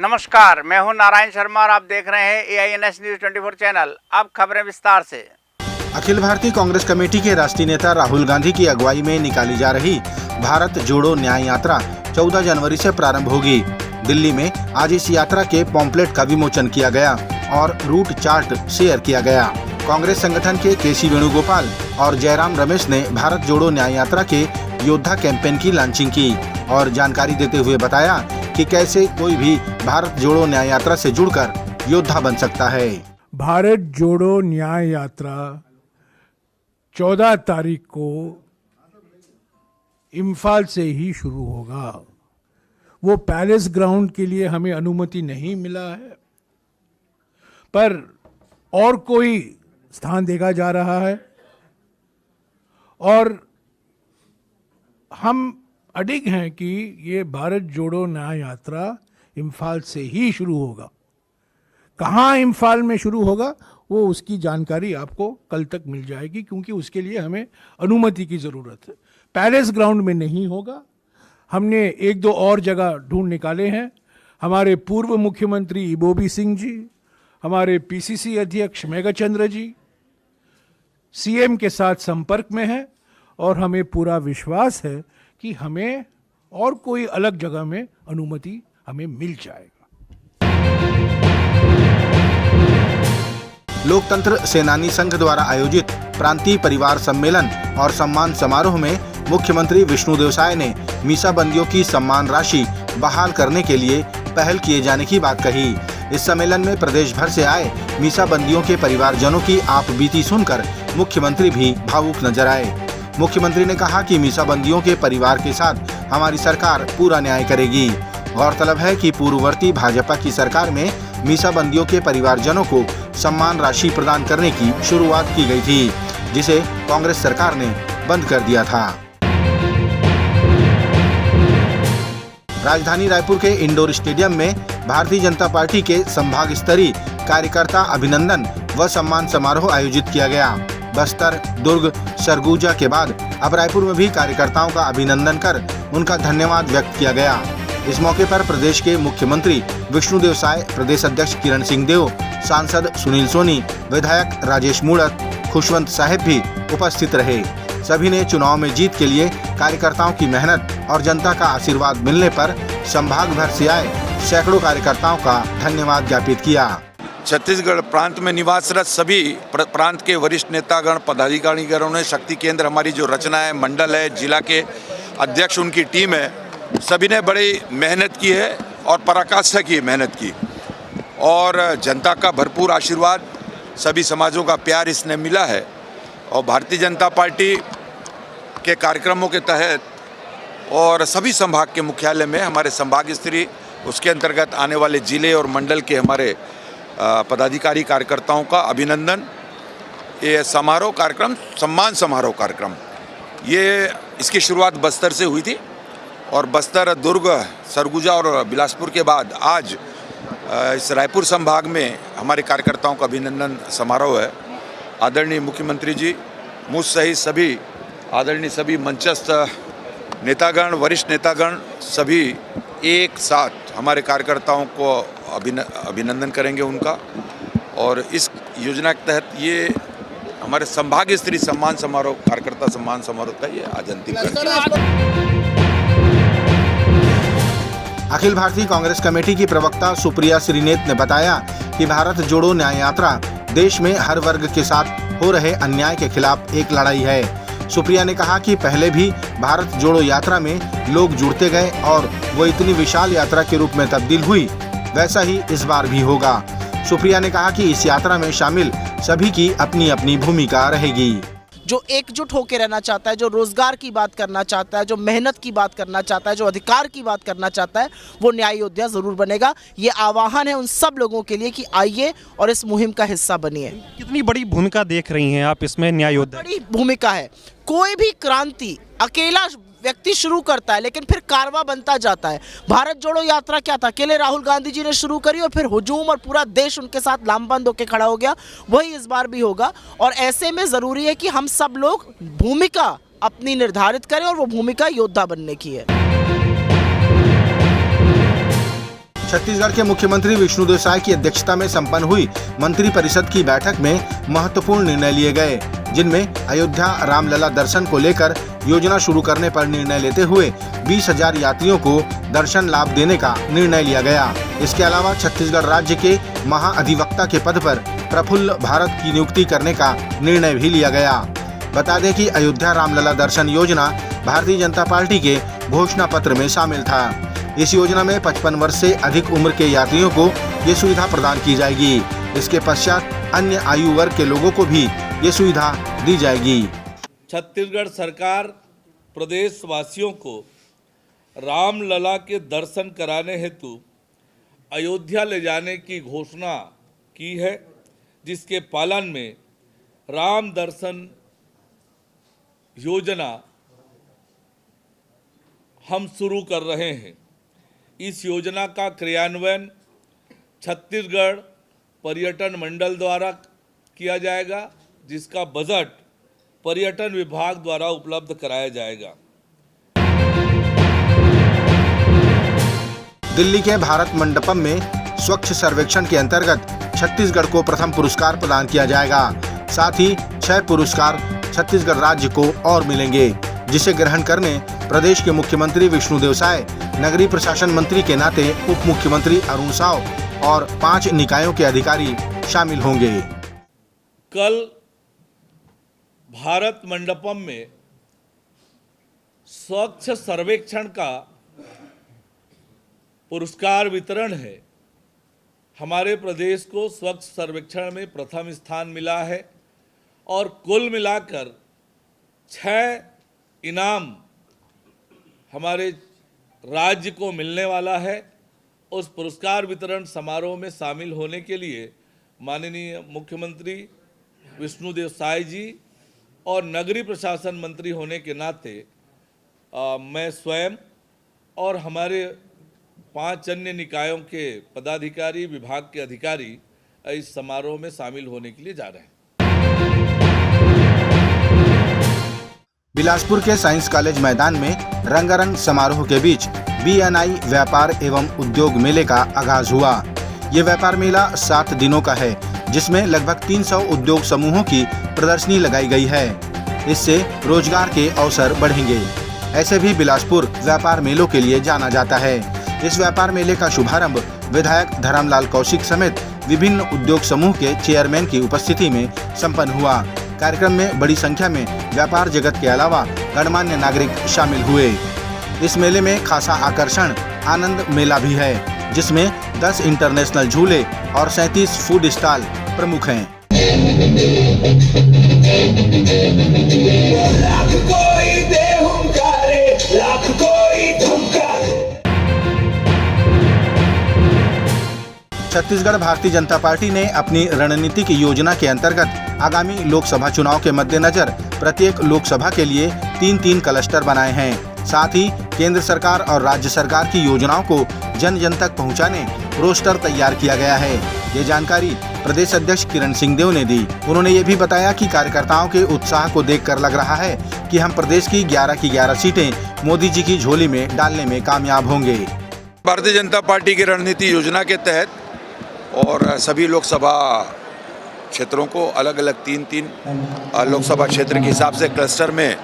नमस्कार, मैं हूं नारायण शर्मा और आप देख रहे हैं AINS न्यूज 24 चैनल। अब खबरें विस्तार से। अखिल भारतीय कांग्रेस कमेटी के राष्ट्रीय नेता राहुल गांधी की अगुवाई में निकाली जा रही भारत जोड़ो न्याय यात्रा 14 जनवरी से प्रारंभ होगी। दिल्ली में आज इस यात्रा के पॉम्पलेट का विमोचन किया गया और रूट चार्ट शेयर किया गया। कांग्रेस संगठन के KC वेणुगोपाल और जयराम रमेश ने भारत जोड़ो न्याय यात्रा के योद्धा कैंपेन की लॉन्चिंग की और जानकारी देते हुए बताया कि कैसे कोई भी भारत जोड़ो न्याय यात्रा से जुड़कर योद्धा बन सकता है। भारत जोड़ो न्याय यात्रा 14 तारीख को इम्फाल से ही शुरू होगा। वो पैलेस ग्राउंड के लिए हमें अनुमति नहीं मिला है, पर और कोई स्थान देखा जा रहा है और हम अडिग हैं कि ये भारत जोड़ो न्याय यात्रा इम्फाल से ही शुरू होगा। कहाँ इम्फाल में शुरू होगा वो उसकी जानकारी आपको कल तक मिल जाएगी, क्योंकि उसके लिए हमें अनुमति की ज़रूरत है। पैलेस ग्राउंड में नहीं होगा। हमने एक दो और जगह ढूंढ निकाले हैं। हमारे पूर्व मुख्यमंत्री इबोबी सिंह जी, हमारे PCC अध्यक्ष मेघाचंद्र जी CM के साथ संपर्क में हैं और हमें पूरा विश्वास है कि हमें और कोई अलग जगह में अनुमति हमें मिल जाएगा। लोकतंत्र सेनानी संघ द्वारा आयोजित प्रांतीय परिवार सम्मेलन और सम्मान समारोह में मुख्यमंत्री विष्णुदेव साय ने मीसाबंदियों की सम्मान राशि बहाल करने के लिए पहल किए जाने की बात कही। इस सम्मेलन में प्रदेश भर से आए मीसाबंदियों के परिवारजनों की आप बीती सुनकर मुख्यमंत्री भी भावुक नजर आए। मुख्यमंत्री ने कहा कि मीसाबंदियों के परिवार के साथ हमारी सरकार पूरा न्याय करेगी। गौरतलब है कि पूर्ववर्ती भाजपा की सरकार में मीसाबंदियों के परिवारजनों को सम्मान राशि प्रदान करने की शुरुआत की गई थी, जिसे कांग्रेस सरकार ने बंद कर दिया था। राजधानी रायपुर के इंडोर स्टेडियम में भारतीय जनता पार्टी के संभाग स्तरीय कार्यकर्ता अभिनंदन व सम्मान समारोह आयोजित किया गया। बस्तर, दुर्ग, सरगुजा के बाद अब रायपुर में भी कार्यकर्ताओं का अभिनंदन कर उनका धन्यवाद व्यक्त किया गया। इस मौके पर प्रदेश के मुख्यमंत्री विष्णुदेव साय, प्रदेश अध्यक्ष किरण सिंह देव, सांसद सुनील सोनी, विधायक राजेश मूणत, खुशवंत साहिब भी उपस्थित रहे। सभी ने चुनाव में जीत के लिए कार्यकर्ताओं की मेहनत और जनता का आशीर्वाद मिलने पर संभाग भर से आए सैकड़ों कार्यकर्ताओं का धन्यवाद ज्ञापित किया। छत्तीसगढ़ प्रांत में निवासरत सभी प्रांत के वरिष्ठ नेतागण, पदाधिकारीगणों ने शक्ति केंद्र, हमारी जो रचना है, मंडल है, जिला के अध्यक्ष, उनकी टीम है, सभी ने बड़ी मेहनत की है और पराकाष्ठा की मेहनत की और जनता का भरपूर आशीर्वाद, सभी समाजों का प्यार इसने मिला है। और भारतीय जनता पार्टी के कार्यक्रमों के तहत और सभी संभाग के मुख्यालय में हमारे संभाग स्तरीय, उसके अंतर्गत आने वाले जिले और मंडल के हमारे पदाधिकारी कार्यकर्ताओं का अभिनंदन, ये समारोह कार्यक्रम, सम्मान समारोह कार्यक्रम, ये इसकी शुरुआत बस्तर से हुई थी और बस्तर, दुर्ग, सरगुजा और बिलासपुर के बाद आज इस रायपुर संभाग में हमारे कार्यकर्ताओं का अभिनंदन समारोह है। आदरणीय मुख्यमंत्री जी, मुझ सहित सभी आदरणीय सभी मंचस्थ नेतागण, वरिष्ठ नेतागण सभी एक साथ हमारे कार्यकर्ताओं को अभिनंदन करेंगे उनका। और इस योजना के तहत ये हमारे संभाग स्तरीय सम्मान समारोह, कार्यकर्ता सम्मान समारोह था, ये आज अंतिम अखिल भारतीय कांग्रेस कमेटी की प्रवक्ता सुप्रिया श्रीनेत ने बताया कि भारत जोड़ो न्याय यात्रा देश में हर वर्ग के साथ हो रहे अन्याय के खिलाफ एक लड़ाई है। सुप्रिया ने कहा कि पहले भी भारत जोड़ो यात्रा में लोग जुड़ते गए और वो इतनी विशाल यात्रा के रूप में तब्दील हुई, वैसा ही इस बार भी होगा। सुप्रिया ने कहा कि इस यात्रा में शामिल सभी की अपनी अपनी भूमिका रहेगी। जो एकजुट होकर रहना चाहता है, जो रोजगार की बात करना चाहता है, जो मेहनत की बात करना चाहता है, जो अधिकार की बात करना चाहता है, वो न्याय योद्धा जरूर बनेगा। ये आह्वान है उन सब लोगों के लिए कि आइए और इस मुहिम का हिस्सा बनिए। कितनी बड़ी भूमिका देख रही हैं आप इसमें न्याय योद्धा? बड़ी भूमिका है। कोई भी क्रांति अकेला व्यक्ति शुरू करता है लेकिन फिर कारवां बनता जाता है। भारत जोड़ो यात्रा क्या था, अकेले राहुल गांधी जी ने शुरू करी और फिर हुजूम और पूरा देश उनके साथ लामबंद होकर खड़ा हो गया। वही इस बार भी होगा और ऐसे में ज़रूरी है कि हम सब लोग भूमिका अपनी निर्धारित करें और वो भूमिका योद्धा बनने की है। छत्तीसगढ़ के मुख्यमंत्री विष्णुदेव साय की अध्यक्षता में संपन्न हुई मंत्रिपरिषद की बैठक में महत्वपूर्ण निर्णय लिए गए, जिनमें अयोध्या रामलला दर्शन को लेकर योजना शुरू करने पर निर्णय लेते हुए 20,000 यात्रियों को दर्शन लाभ देने का निर्णय लिया गया। इसके अलावा छत्तीसगढ़ राज्य के महाअधिवक्ता के पद पर प्रफुल्ल भारत की नियुक्ति करने का निर्णय भी लिया गया। बता दें कि अयोध्या रामलला दर्शन योजना भारतीय जनता पार्टी के घोषणा पत्र में शामिल था। इस योजना में 55 वर्ष से अधिक उम्र के यात्रियों को ये सुविधा प्रदान की जाएगी। इसके पश्चात अन्य आयु वर्ग के लोगों को भी ये सुविधा दी जाएगी। छत्तीसगढ़ सरकार प्रदेश वासियों को रामलला के दर्शन कराने हेतु अयोध्या ले जाने की घोषणा की है, जिसके पालन में राम दर्शन योजना हम शुरू कर रहे हैं। इस योजना का क्रियान्वयन छत्तीसगढ़ पर्यटन मंडल द्वारा किया जाएगा, जिसका बजट पर्यटन विभाग द्वारा उपलब्ध कराया जाएगा। दिल्ली के भारत मंडपम में स्वच्छ सर्वेक्षण के अंतर्गत छत्तीसगढ़ को प्रथम पुरस्कार प्रदान किया जाएगा। साथ ही 6 पुरस्कार छत्तीसगढ़ राज्य को और मिलेंगे, जिसे ग्रहण करने प्रदेश के मुख्यमंत्री विष्णुदेव साय, नगरीय प्रशासन मंत्री के नाते उप मुख्यमंत्री अरुण साव और 5 निकायों के अधिकारी शामिल होंगे। कल भारत मंडपम में स्वच्छ सर्वेक्षण का पुरस्कार वितरण है। हमारे प्रदेश को स्वच्छ सर्वेक्षण में प्रथम स्थान मिला है और कुल मिलाकर 6 इनाम हमारे राज्य को मिलने वाला है। उस पुरस्कार वितरण समारोह में शामिल होने के लिए माननीय मुख्यमंत्री विष्णुदेव साय जी और नगरीय प्रशासन मंत्री होने के नाते मैं स्वयं और हमारे 5 अन्य निकायों के पदाधिकारी, विभाग के अधिकारी इस समारोह में शामिल होने के लिए जा रहे हैं। बिलासपुर के साइंस कॉलेज मैदान में रंगारंग समारोह के बीच BNI व्यापार एवं उद्योग मेले का आगाज हुआ। ये व्यापार मेला 7 दिनों का है, जिसमें लगभग 300 उद्योग समूहों की प्रदर्शनी लगाई गई है। इससे रोजगार के अवसर बढ़ेंगे। ऐसे भी बिलासपुर व्यापार मेलों के लिए जाना जाता है। इस व्यापार मेले का शुभारंभ विधायक धर्मलाल कौशिक समेत विभिन्न उद्योग समूह के चेयरमैन की उपस्थिति में संपन्न हुआ। कार्यक्रम में बड़ी संख्या में व्यापार जगत के अलावा गणमान्य नागरिक शामिल हुए। इस मेले में खासा आकर्षण आनंद मेला भी है, जिसमें 10 इंटरनेशनल झूले और 37 फूड स्टॉल प्रमुख हैं। छत्तीसगढ़ भारतीय जनता पार्टी ने अपनी रणनीतिक योजना के अंतर्गत आगामी लोकसभा चुनाव के मद्देनजर प्रत्येक लोकसभा के लिए 3-3 क्लस्टर बनाए हैं। साथ ही केंद्र सरकार और राज्य सरकार की योजनाओं को जन जन तक पहुंचाने रोस्टर तैयार किया गया है। ये जानकारी प्रदेश अध्यक्ष किरण सिंहदेव ने दी। उन्होंने ये भी बताया कि कार्यकर्ताओं के उत्साह को देखकर लग रहा है कि हम प्रदेश की 11 सीटें मोदी जी की झोली में डालने में कामयाब होंगे। भारतीय जनता पार्टी की रणनीति योजना के तहत और सभी लोकसभा क्षेत्रों को अलग अलग 3-3 लोकसभा क्षेत्र के हिसाब से क्लस्टर में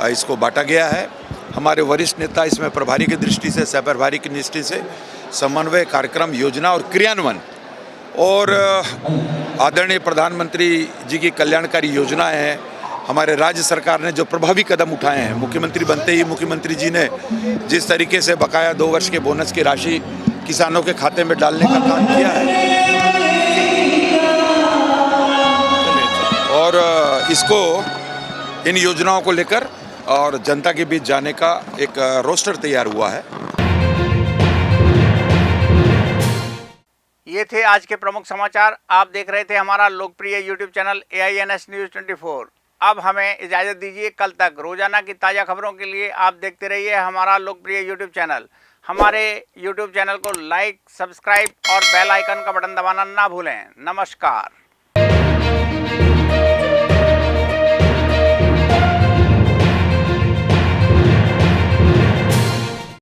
इसको बांटा गया है। हमारे वरिष्ठ नेता इसमें प्रभारी की दृष्टि से, सहप्रभारी की दृष्टि से समन्वय, कार्यक्रम, योजना और क्रियान्वयन और आदरणीय प्रधानमंत्री जी की कल्याणकारी योजनाएं हैं। हमारे राज्य सरकार ने जो प्रभावी कदम उठाए हैं, मुख्यमंत्री बनते ही मुख्यमंत्री जी ने जिस तरीके से बकाया 2 वर्ष के बोनस की राशि किसानों के खाते में डालने का काम किया है और इसको, इन योजनाओं को लेकर और जनता के बीच जाने का एक रोस्टर तैयार हुआ है। ये थे आज के प्रमुख समाचार। आप देख रहे थे हमारा लोकप्रिय YouTube चैनल AINS News 24। अब हमें इजाज़त दीजिए। कल तक रोजाना की ताज़ा खबरों के लिए आप देखते रहिए हमारा लोकप्रिय YouTube चैनल। हमारे YouTube चैनल को लाइक, सब्सक्राइब और बेल आइकन का बटन दबाना ना भूलें। नमस्कार।